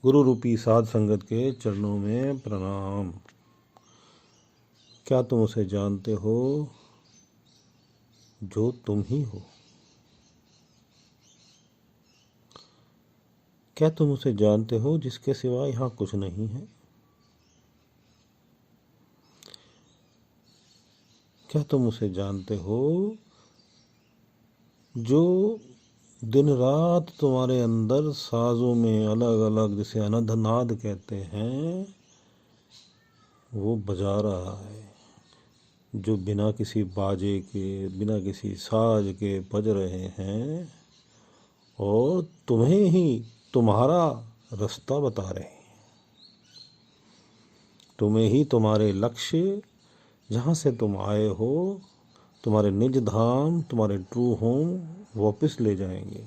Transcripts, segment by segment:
गुरु रूपी साध संगत के चरणों में प्रणाम। क्या तुम उसे जानते हो जो तुम ही हो? क्या तुम उसे जानते हो जिसके सिवा यहाँ कुछ नहीं है? क्या तुम उसे जानते हो जो दिन रात तुम्हारे अंदर साजों में अलग अलग, जिसे अनंतनाद कहते हैं, वो बजा रहा है, जो बिना किसी बाजे के, बिना किसी साज के बज रहे हैं और तुम्हें ही तुम्हारा रास्ता बता रहे हैं, तुम्हें ही तुम्हारे लक्ष्य, जहाँ से तुम आए हो, तुम्हारे निज धाम, तुम्हारे ट्रू होम वापस ले जाएंगे।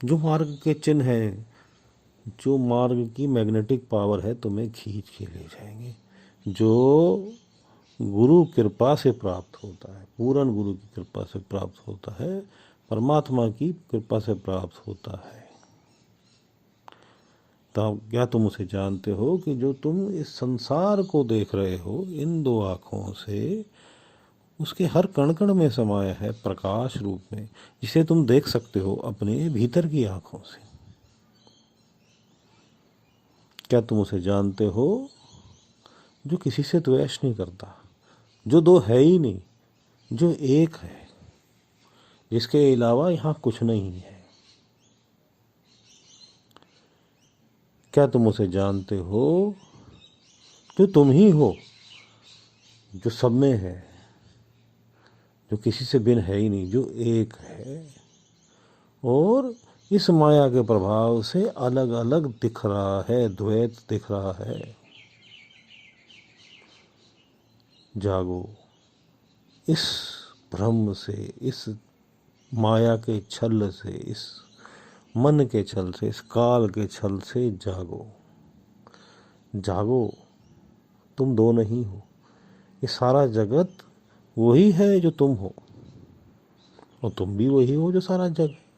जो मार्ग के चिन्ह हैं, जो मार्ग की मैग्नेटिक पावर है, तुम्हें खींच के ले जाएंगे। जो गुरु कृपा से प्राप्त होता है, पूर्ण गुरु की कृपा से प्राप्त होता है, परमात्मा की कृपा से प्राप्त होता है। तो क्या तुम उसे जानते हो कि जो तुम इस संसार को देख रहे हो इन दो आँखों से, उसके हर कण कण में समाया है प्रकाश रूप में, जिसे तुम देख सकते हो अपने भीतर की आँखों से। क्या तुम उसे जानते हो जो किसी से द्वेष नहीं करता, जो दो है ही नहीं, जो एक है, जिसके अलावा यहाँ कुछ नहीं है? क्या तुम उसे जानते हो जो तुम ही हो, जो सब में है, जो किसी से भिन्न है ही नहीं, जो एक है और इस माया के प्रभाव से अलग अलग दिख रहा है, द्वैत दिख रहा है? जागो, इस भ्रम से, इस माया के छल से, इस मन के छल से, इस काल के छल से जागो। जागो, तुम दो नहीं हो। ये सारा जगत वही है जो तुम हो, और तुम भी वही हो जो सारा जग है।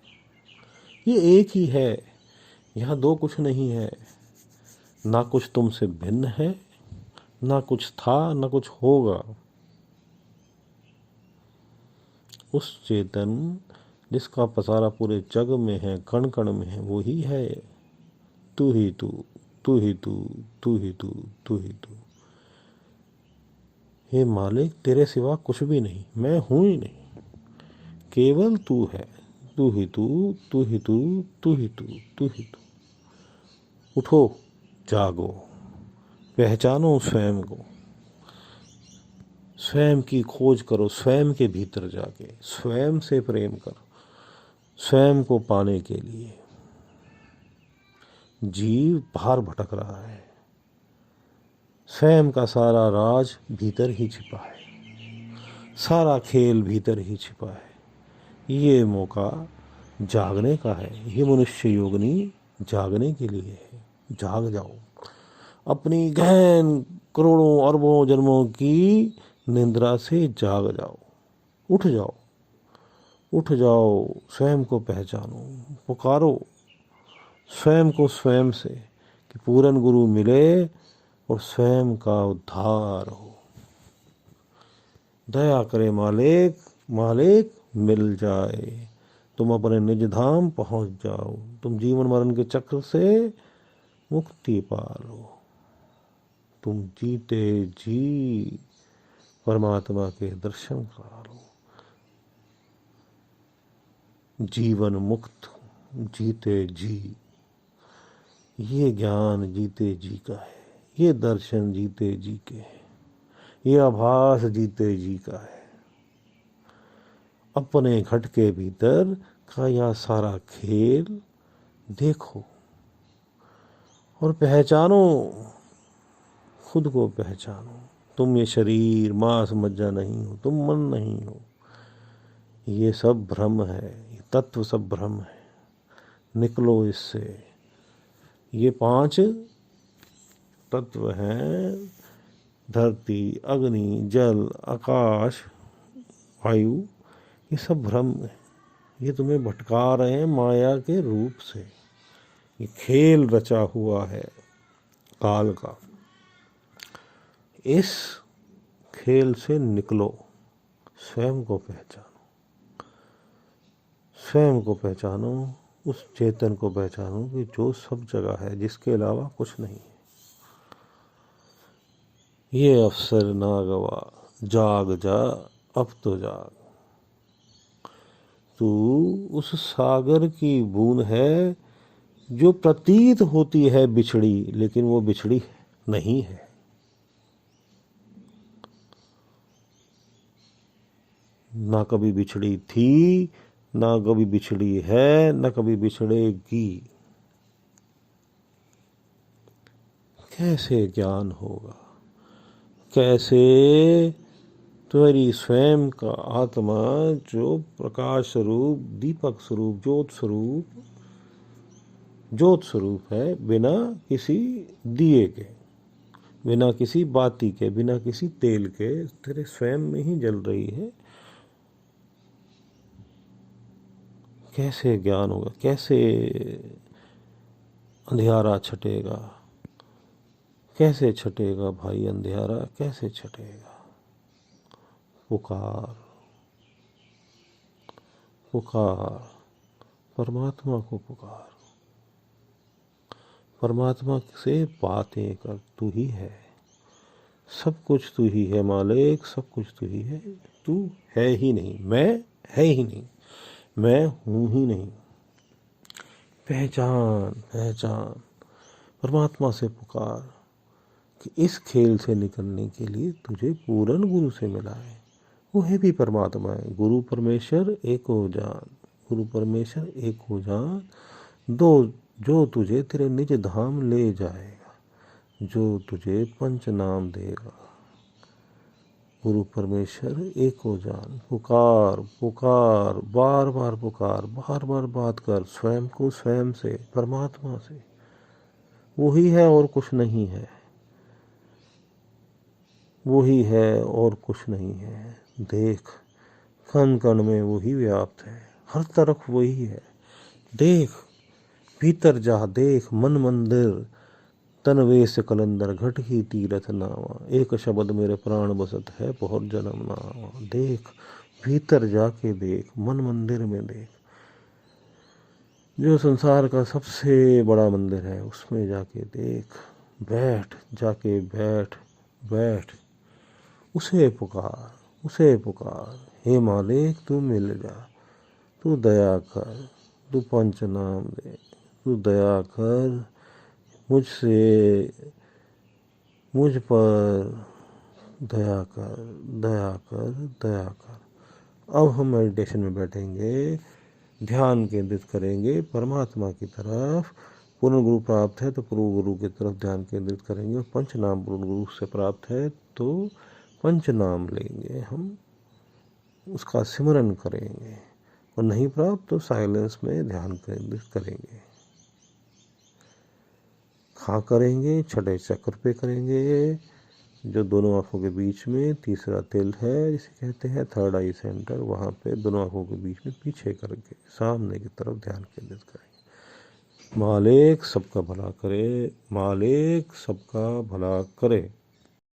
ये एक ही है, यहाँ दो कुछ नहीं है। ना कुछ तुमसे भिन्न है, ना कुछ था, ना कुछ होगा। उस चेतन जिसका पसारा पूरे जग में है, कण कण में है, वो ही है। तू ही तू, तू ही तू, तू ही तू, तू ही तू। हे मालिक, तेरे सिवा कुछ भी नहीं, मैं हूं ही नहीं, केवल तू है। तू ही तू, तू ही तू, तू ही तू, तू ही तू। उठो, जागो, पहचानो स्वयं को, स्वयं की खोज करो, स्वयं के भीतर जाके स्वयं से प्रेम करो, स्वयं को पाने के लिए। जीव बाहर भटक रहा है, स्वयं का सारा राज भीतर ही छिपा है, सारा खेल भीतर ही छिपा है। ये मौका जागने का है, ये मनुष्य योगिनी जागने के लिए है। जाग जाओ, अपनी गहन करोड़ों अरबों जन्मों की निंद्रा से जाग जाओ, उठ जाओ, उठ जाओ, स्वयं को पहचानो, पुकारो स्वयं को स्वयं से कि पूर्ण गुरु मिले और स्वयं का उद्धार हो। दया करे मालिक, मालिक मिल जाए, तुम अपने निज धाम पहुंच जाओ, तुम जीवन मरण के चक्र से मुक्ति पा लो, तुम जीते जी परमात्मा के दर्शन करा लो। जीवन मुक्त, जीते जी, ये ज्ञान जीते जी का है, ये दर्शन जीते जी के है, ये आभास जीते जी का है। अपने घट के भीतर का यह सारा खेल देखो और पहचानो, खुद को पहचानो। तुम ये शरीर मांस मज्जा नहीं हो, तुम मन नहीं हो, ये सब भ्रम है, ये तत्व सब भ्रम है। निकलो इससे। ये 5 तत्व हैं, धरती, अग्नि, जल, आकाश, वायु, ये सब भ्रम है। ये तुम्हें भटका रहे हैं माया के रूप से, ये खेल रचा हुआ है काल का। इस खेल से निकलो, स्वयं को पहचानो, स्वयं को पहचानो, उस चेतन को पहचानो कि जो सब जगह है, जिसके अलावा कुछ नहीं है। ये अवसर ना गवा, जाग जा अब तो जाग। तू उस सागर की बूंद है जो प्रतीत होती है बिछड़ी, लेकिन वो बिछड़ी नहीं है। ना कभी बिछड़ी थी, ना कभी बिछड़ी है, ना कभी बिछड़ेगी। कैसे ज्ञान होगा, कैसे तुम्हारी स्वयं का आत्मा जो प्रकाश स्वरूप, दीपक स्वरूप, ज्योत स्वरूप है, बिना किसी दिए के, बिना किसी बाती के, बिना किसी तेल के तेरे स्वयं में ही जल रही है। कैसे ज्ञान होगा, कैसे अंधियारा छटेगा, कैसे छटेगा भाई अंधियारा, कैसे छटेगा। पुकार पुकार, परमात्मा को पुकार, परमात्मा से बातें कर। तू ही है, सब कुछ तू ही है मालिक, सब कुछ तू ही है। तू है ही नहीं, मैं है ही नहीं, मैं हूं ही नहीं। पहचान पहचान, परमात्मा से पुकार कि इस खेल से निकलने के लिए तुझे पूर्ण गुरु से मिला है। वो है भी परमात्मा है। गुरु परमेश्वर एक हो जान, गुरु परमेश्वर एक हो जान, दो जो तुझे तेरे निज धाम ले जाएगा, जो तुझे पंच नाम देगा। गुरु परमेश्वर एक हो जान। पुकार पुकार, बार बार पुकार, बार बार बात कर स्वयं को, स्वयं से, परमात्मा से। वही है और कुछ नहीं है, वही है और कुछ नहीं है। देख, कण कण में वही व्याप्त है, हर तरफ वही है। देख, भीतर जा, देख, मन मंदिर तन वेश कलंदर, घट ही तीरथ नावा, एक शब्द मेरे प्राण बसत है, बहुत जन्म नावा। देख, भीतर जाके देख, मन मंदिर में देख, जो संसार का सबसे बड़ा मंदिर है उसमें जाके देख। बैठ, जाके बैठ, बैठ, उसे पुकार, उसे पुकार। हे मालिक तू मिल जा, तू दया कर, तू पंच नाम दे, तू दया कर मुझसे, मुझ पर दया कर, दया कर, दया कर। अब हम मेडिटेशन में बैठेंगे, ध्यान केंद्रित करेंगे परमात्मा की तरफ। पूर्ण गुरु प्राप्त है तो पूर्ण गुरु की तरफ ध्यान केंद्रित करेंगे, और पंच नाम पूर्ण गुरु से प्राप्त है तो पंच नाम लेंगे, हम उसका सिमरन करेंगे। और नहीं प्राप्त तो साइलेंस में ध्यान केंद्रित करेंगे। हाँ करेंगे, छठे चक्र पे करेंगे, जो दोनों आँखों के बीच में तीसरा तिल है, जिसे कहते हैं थर्ड आई सेंटर, वहाँ पे दोनों आँखों के बीच में पीछे करके सामने की तरफ ध्यान केंद्रित करेंगे। मालिक सबका भला करे, मालिक सबका भला करे।